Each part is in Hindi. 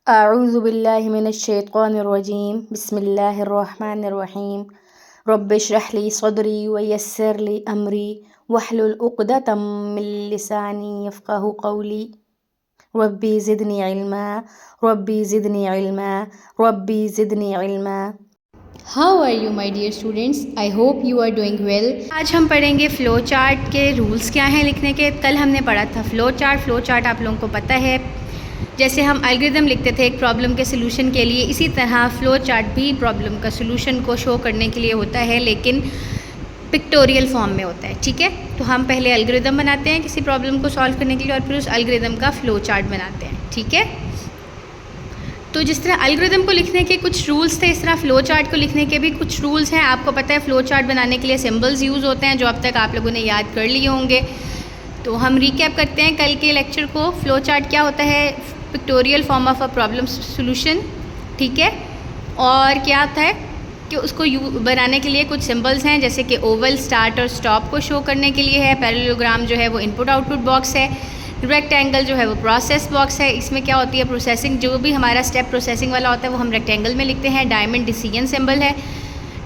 अऊज़ु बिल्लाहि मिनश्शैतानिर्रजीम बिस्मिल्लाहिर्रहमानिर्रहीम रब्बि इश्रह ली सदरी व यस्सिर ली अमरी वहलुल उक़दतम मिन लिसानी यफ़क़हू क़ौली रब्बी ज़िदनी इल्मा रब्बी ज़िदनी इल्मा रब्बी ज़िदनी इल्मा। How are you my dear students, I hope you are doing well. आज हम पढ़ेंगे फ़्लो चार्ट के रूल्स क्या हैं लिखने के। कल हमने पढ़ा था फ़्लो चार्ट आप लोगों को पता है। जैसे हम एल्गोरिथम लिखते थे एक प्रॉब्लम के सलूशन के लिए, इसी तरह फ़्लो चार्ट भी प्रॉब्लम का सलूशन को शो करने के लिए होता है, लेकिन पिक्टोरियल फॉर्म में होता है। ठीक है, तो हम पहले एल्गोरिथम बनाते हैं किसी प्रॉब्लम को सॉल्व करने के लिए और फिर उस एल्गोरिथम का फ़्लो चार्ट बनाते हैं। ठीक है, तो जिस तरह एल्गोरिथम को लिखने के कुछ रूल्स थे, इस तरह फ़्लो चार्ट को लिखने के भी कुछ रूल्स हैं। आपको पता है फ़्लो चार्ट बनाने के लिए सिंबल्स यूज़ होते हैं, जो अब तक आप लोगों ने याद कर लिए होंगे। तो हम रिकैप करते हैं कल के लेक्चर को। फ़्लो चार्ट क्या होता है? Pictorial form of a problem solution. ठीक है, और क्या होता है कि उसको बनाने के लिए कुछ सिंबल्स हैं, जैसे कि ओवल स्टार्ट और स्टॉप को शो करने के लिए है। पैरेललोग्राम जो है वो इनपुट आउटपुट बॉक्स है। रेक्टेंगल जो है वो प्रोसेस बॉक्स है। इसमें क्या होती है? प्रोसेसिंग, जो भी हमारा स्टेप प्रोसेसिंग वाला होता है वो हम रेक्टेंगल में लिखते हैं। डायमंड डिसीजन सिंबल है।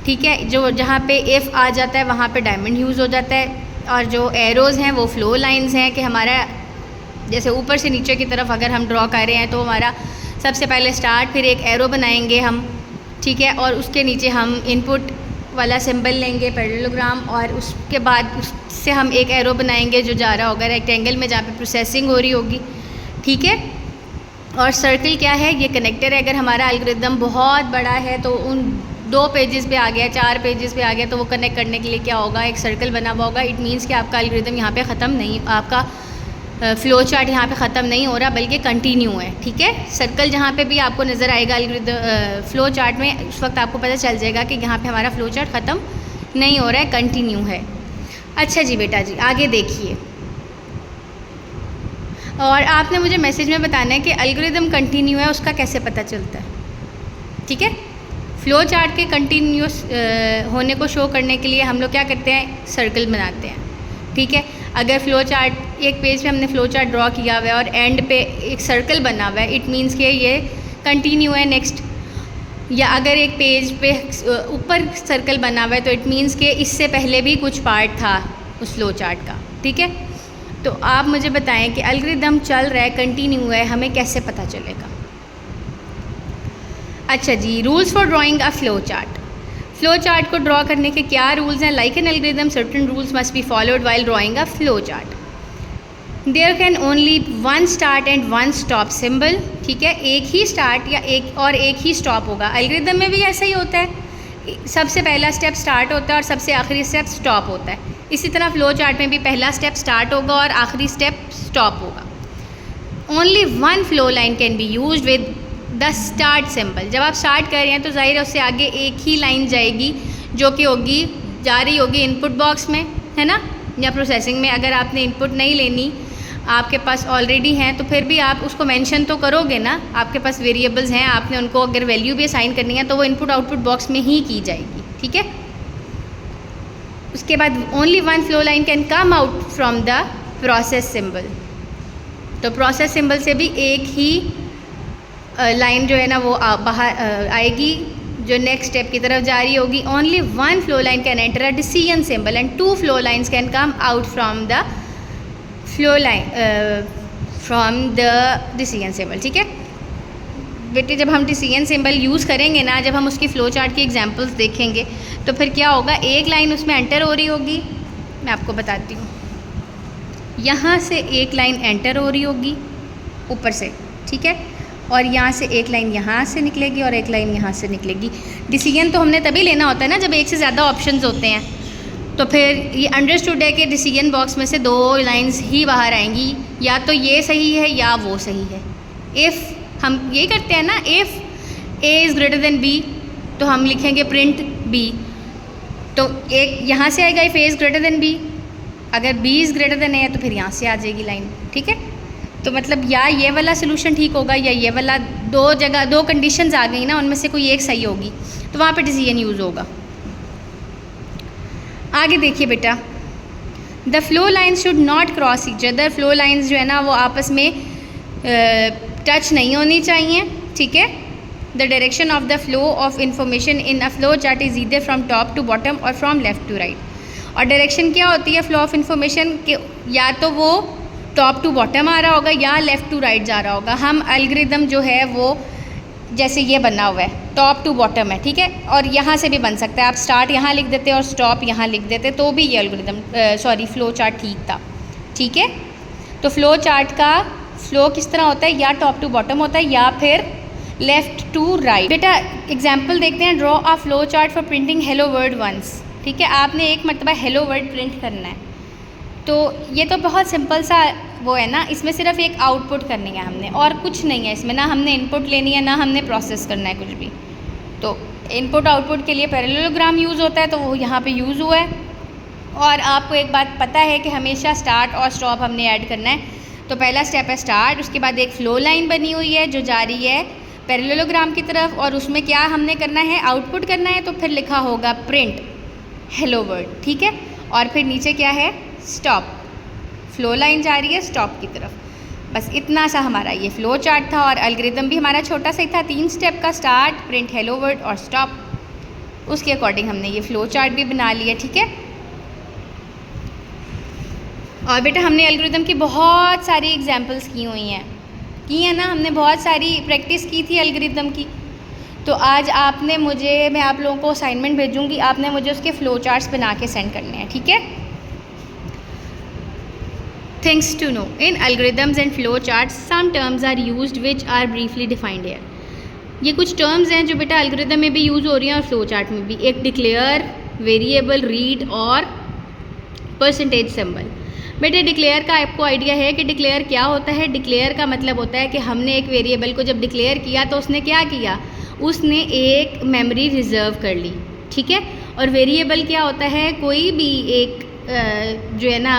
ठीक है, जो जहाँ पे इफ़ आ जाता है वहाँ पे डायमंड यूज़ हो जाता है। और जो एरोज़ हैं वो फ़्लो लाइंस हैं, कि हमारा जैसे ऊपर से नीचे की तरफ अगर हम ड्रॉ कर रहे हैं तो हमारा सबसे पहले स्टार्ट, फिर एक एरो बनाएंगे हम। ठीक है, और उसके नीचे हम इनपुट वाला सिंबल लेंगे पैरेललोग्राम, और उसके बाद उससे हम एक एरो बनाएंगे जो जा रहा होगा रेक्टेंगल में, जहाँ पे प्रोसेसिंग हो रही होगी। ठीक है, और सर्कल क्या है? ये कनेक्टर है। अगर हमारा एल्गोरिथम बहुत बड़ा है तो उन 2 पेजेस पे आ गया, 4 पेजेस पे आ गया, तो वो कनेक्ट करने के लिए क्या होगा? एक सर्कल बना हुआ होगा। इट मीन्स कि आपका एल्गोरिथम यहाँ पे ख़त्म नहीं, आपका फ़्लो चार्ट यहाँ पे ख़त्म नहीं हो रहा, बल्कि कंटिन्यू है। ठीक है, सर्कल जहाँ पे भी आपको नज़र आएगा एल्गोरिथम फ़्लो चार्ट में, उस वक्त आपको पता चल जाएगा कि यहाँ पे हमारा फ़्लो चार्ट ख़त्म नहीं हो रहा है, कंटिन्यू है। अच्छा जी बेटा जी, आगे देखिए। और आपने मुझे मैसेज में बताना है कि एल्गोरिथम कंटिन्यू है, उसका कैसे पता चलता है। ठीक है, फ़्लो चार्ट के कंटिन्यूस होने को शो करने के लिए हम लोग क्या करते हैं? सर्कल बनाते हैं। ठीक है, अगर फ़्लो चार्ट एक पेज पे हमने फ़्लो चार्ट ड्रॉ किया हुआ है और एंड पे एक सर्कल बना हुआ है, इट मीन्स कि ये कंटिन्यू है नेक्स्ट। या अगर एक पेज पे ऊपर सर्कल बना हुआ है तो इट मीन्स कि इससे पहले भी कुछ पार्ट था उस फ़्लो चार्ट का। ठीक है, तो आप मुझे बताएं कि एल्गोरिथम चल रहा है, कंटिन्यू है, हमें कैसे पता चलेगा? अच्छा जी, rules for drawing a flow chart. Flow chart को ड्रॉ करने के क्या रूल्स हैं? Like an algorithm certain rules must be followed while drawing a flow chart. There can only one start and one stop symbol. ठीक है, एक ही स्टार्ट या एक ही स्टॉप होगा। एल्गोरिथम में भी ऐसा ही होता है, सबसे पहला स्टेप स्टार्ट होता है और सबसे आखिरी स्टेप स्टॉप होता है। इसी तरह फ़्लो चार्ट में भी पहला स्टेप स्टार्ट होगा और आखिरी स्टेप स्टॉप होगा। Only one flow line can be use with the start symbol. जब आप स्टार्ट कर रहे हैं तो ज़ाहिर है उससे आगे एक ही लाइन जाएगी, जो कि होगी जा रही होगी इनपुट बॉक्स में, है ना, या प्रोसेसिंग में। अगर आपने इनपुट नहीं लेनी, आपके पास ऑलरेडी हैं, तो फिर भी आप उसको मेंशन तो करोगे ना। आपके पास वेरिएबल्स हैं, आपने उनको अगर वैल्यू भी असाइन करनी है तो वो इनपुट आउटपुट बॉक्स में ही की जाएगी। ठीक है, उसके बाद only one flow line can come out from the process symbol. तो प्रोसेस सिंबल से भी एक ही लाइन जो है ना वो बाहर आएगी, जो नेक्स्ट स्टेप की तरफ जा रही होगी। Only one flow line can enter a decision symbol and 2 flow lines can come out from the flow line from the decision symbol. ठीक है बेटे, जब हम डिसीजन सिंबल यूज़ करेंगे ना, जब हम उसकी फ़्लो चार्ट की एग्जांपल्स देखेंगे तो फिर क्या होगा? एक लाइन उसमें एंटर हो रही होगी, मैं आपको बताती हूँ। यहाँ से एक लाइन एंटर हो रही होगी ऊपर से, ठीक है, और यहाँ से एक लाइन यहाँ से निकलेगी और एक लाइन यहाँ से निकलेगी। डिसीजन तो हमने तभी लेना होता है ना जब एक से ज़्यादा ऑप्शंस होते हैं। तो फिर ये अंडरस्टूड है कि डिसीजन बॉक्स में से 2 लाइंस ही बाहर आएंगी, या तो ये सही है या वो सही है। इफ़ हम ये करते हैं ना, if A is greater than B, तो हम लिखेंगे प्रिंट बी। तो एक यहाँ से आएगा if A is greater than B, अगर B is greater than A तो फिर यहाँ से आ जाएगी लाइन। ठीक है, तो मतलब या ये वाला सोल्यूशन ठीक होगा या ये वाला। 2 कंडीशंस आ गई ना, उनमें से कोई एक सही होगी, तो वहाँ पे डिसीजन यूज़ होगा। आगे देखिए बेटा, the flow lines should not cross each other. Flow lines जो है ना वो आपस में टच नहीं होनी चाहिए। ठीक है। The direction of the flow of information in a flow chart is either from top to bottom और फ्रॉम लेफ्ट टू राइट। और डायरेक्शन क्या होती है फ्लो ऑफ इंफॉर्मेशन के, या तो वो टॉप टू बॉटम आ रहा होगा या लेफ़्ट टू राइट जा रहा होगा। हम एल्गोरिदम जो है वो जैसे ये बना हुआ है टॉप टू बॉटम है, ठीक है, और यहाँ से भी बन सकता है। आप स्टार्ट यहाँ लिख देते और स्टॉप यहाँ लिख देते तो भी ये एल्गोरिदम फ्लो चार्ट ठीक था, ठीक है। तो फ्लो चार्ट का फ्लो किस तरह होता है, या टॉप टू बॉटम होता है या फिर लेफ़्ट टू राइट। बेटा एग्जाम्पल देखते हैं। Draw a flow chart for printing hello world once, ठीक है। आपने एक मरतबा हेलो वर्ड प्रिंट करना है, तो ये तो बहुत सिंपल सा वो है ना, इसमें सिर्फ एक आउटपुट करनी है हमने और कुछ नहीं है इसमें, ना हमने इनपुट लेनी है ना हमने प्रोसेस करना है कुछ भी। तो इनपुट आउटपुट के लिए पैरेललोग्राम यूज़ होता है, तो वो यहाँ पे यूज़ हुआ है। और आपको एक बात पता है कि हमेशा स्टार्ट और स्टॉप हमने ऐड करना है। तो पहला स्टेप है स्टार्ट, उसके बाद एक फ़्लो लाइन बनी हुई है जो जा रही है पैरेललोग्राम की तरफ, और उसमें क्या हमने करना है, आउटपुट करना है। तो फिर लिखा होगा प्रिंट हेलो वर्ड, ठीक है। और फिर नीचे क्या है, स्टॉप, फ्लो लाइन जा रही है स्टॉप की तरफ। बस इतना सा हमारा ये फ्लो चार्ट था। और एल्गोरिदम भी हमारा छोटा सा ही था, 3 स्टेप का, स्टार्ट, प्रिंट हेलो वर्ड और स्टॉप। उसके अकॉर्डिंग हमने ये फ्लो चार्ट भी बना लिया, ठीक है। और बेटा हमने एल्गोरिदम की बहुत सारी एग्जांपल्स की हुई हैं, की है ना, हमने बहुत सारी प्रैक्टिस की थी एल्गोरिदम की। तो आज आपने मुझे, मैं आप लोगों को असाइनमेंट भेजूँगी, आपने मुझे उसके फ्लो चार्ट्स बना के सेंड करने हैं, ठीक है। Things to know in algorithms and flow charts, some terms are used which are briefly defined here. ये कुछ टर्म्स हैं जो बेटा एल्गोरिदम में भी यूज़ हो रही हैं और फ्लो चार्ट में भी। एक डिक्लेयर, वेरिएबल, रीड और परसेंटेज सिंबल। बेटे डिक्लेयर का आपको आइडिया है कि डिक्लेयर क्या होता है। डिक्लेयर का मतलब होता है कि हमने एक वेरिएबल को जब डिक्लेयर किया तो उसने क्या किया, उसने एक मेमोरी रिजर्व कर ली, ठीक है। और वेरिएबल क्या होता है, कोई भी एक जो है ना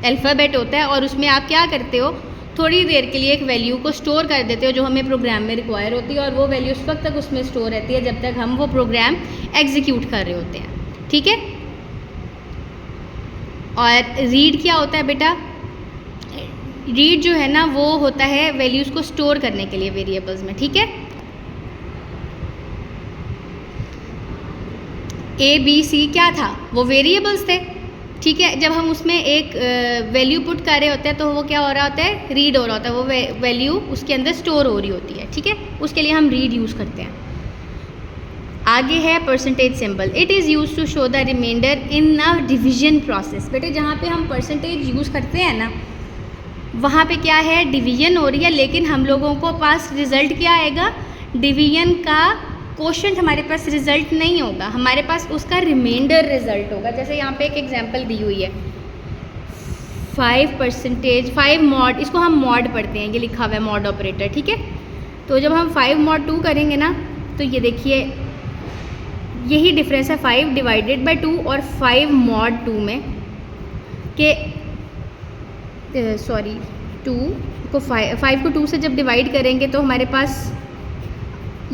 अल्फ़ाबेट होता है और उसमें आप क्या करते हो, थोड़ी देर के लिए एक वैल्यू को स्टोर कर देते हो जो हमें प्रोग्राम में रिक्वायर होती है, और वो वैल्यू उस वक्त तक उसमें स्टोर रहती है जब तक हम वो प्रोग्राम एग्जीक्यूट कर रहे होते हैं, ठीक है। और रीड क्या होता है बेटा, रीड जो है ना वो होता है वैल्यूज़ को स्टोर करने के लिए वेरिएबल्स में, ठीक है। ए बी सी क्या था, वो वेरिएबल्स थे, ठीक है। जब हम उसमें एक वैल्यू पुट कर रहे होते हैं तो वो क्या हो रहा होता है, रीड हो रहा होता है, वो वैल्यू उसके अंदर स्टोर हो रही होती है, ठीक है। उसके लिए हम रीड यूज़ करते हैं। आगे है percentage symbol. It is use to show the reminder in a division process. बेटे जहाँ पे हम परसेंटेज यूज़ करते हैं ना, वहाँ पे क्या है, डिवीजन हो रही है, लेकिन हम लोगों को पास रिज़ल्ट क्या आएगा, डिवीजन का क्वोशंट हमारे पास रिज़ल्ट नहीं होगा, हमारे पास उसका रिमाइंडर रिज़ल्ट होगा। जैसे यहाँ पे एक एग्जांपल दी हुई है 5%, 5 मॉड, इसको हम मॉड पढ़ते हैं, ये लिखा हुआ है मॉड ऑपरेटर, ठीक है। तो जब हम 5 मॉड 2 करेंगे ना, तो ये देखिए यही डिफरेंस है 5 डिवाइडेड बाई 2 और 5 मॉड 2 में के 2 को 5 को 2 से जब डिवाइड करेंगे तो हमारे पास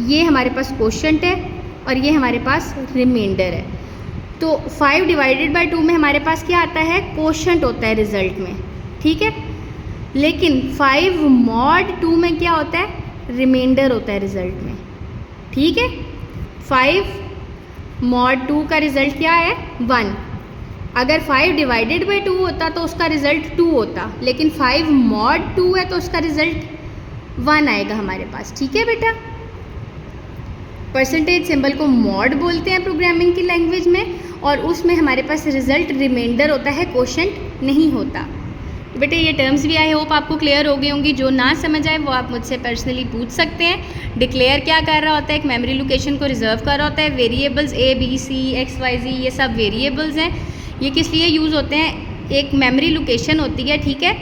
ये हमारे पास क्वोशंट है और ये हमारे पास रिमाइंडर है। तो 5 डिवाइडेड बाई 2 में हमारे पास क्या आता है, क्वोशंट होता है रिज़ल्ट में, ठीक है। लेकिन 5 मॉड 2 में क्या होता है, रिमाइंडर होता है रिज़ल्ट में, ठीक है। 5 मॉड 2 का रिज़ल्ट क्या है, 1। अगर 5 डिवाइडेड बाई 2 होता तो उसका रिज़ल्ट 2 होता, लेकिन 5 मॉड 2 है तो उसका रिज़ल्ट 1 आएगा हमारे पास, ठीक है बेटा। परसेंटेज सिंबल को मॉड बोलते हैं प्रोग्रामिंग की लैंग्वेज में, और उसमें हमारे पास रिज़ल्ट रिमाइंडर होता है, क्वोशंट नहीं होता। तो बेटे ये टर्म्स भी आई होप आपको क्लियर हो गई होंगी। जो ना समझ आए वो आप मुझसे पर्सनली पूछ सकते हैं। डिक्लेयर क्या कर रहा होता है, एक मेमोरी लोकेशन को रिजर्व कर रहा होता है। Variables A B C X Y Z ये सब वेरिएबल्स हैं। ये किस लिए यूज़ होते हैं, एक मेमोरी लोकेशन होती है, ठीक है,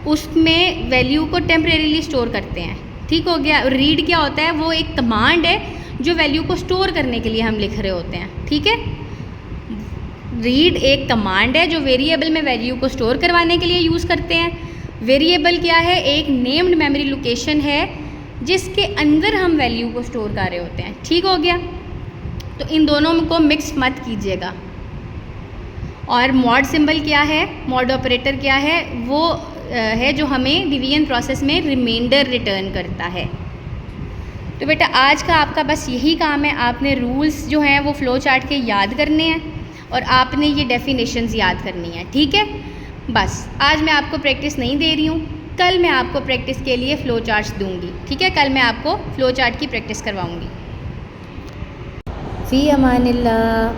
उसमें वैल्यू को टेम्परेरीली स्टोर करते हैं, ठीक हो गया। रीड क्या होता है, वो एक कमांड है जो वैल्यू को स्टोर करने के लिए हम लिख रहे होते हैं, ठीक है। रीड एक कमांड है जो वेरिएबल में वैल्यू को स्टोर करवाने के लिए यूज़ करते हैं। वेरिएबल क्या है, एक नेम्ड मेमोरी लोकेशन है जिसके अंदर हम वैल्यू को स्टोर कर रहे होते हैं, ठीक हो गया। तो इन दोनों को मिक्स मत कीजिएगा। और मॉड सिंबल क्या है, मॉड ऑपरेटर क्या है, वो है जो हमें डिवीजन प्रोसेस में रिमाइंडर रिटर्न करता है, तो बेटा आज का आपका बस यही काम है, आपने रूल्स जो हैं वो फ़्लो चार्ट के याद करने हैं और आपने ये डेफिनेशंस याद करनी है, ठीक है। बस आज मैं आपको प्रैक्टिस नहीं दे रही हूँ, कल मैं आपको प्रैक्टिस के लिए फ़्लो चार्ट्स दूँगी, ठीक है। कल मैं आपको फ़्लो चार्ट की प्रैक्टिस करवाऊँगी। फ़ी अमानिल्लाह।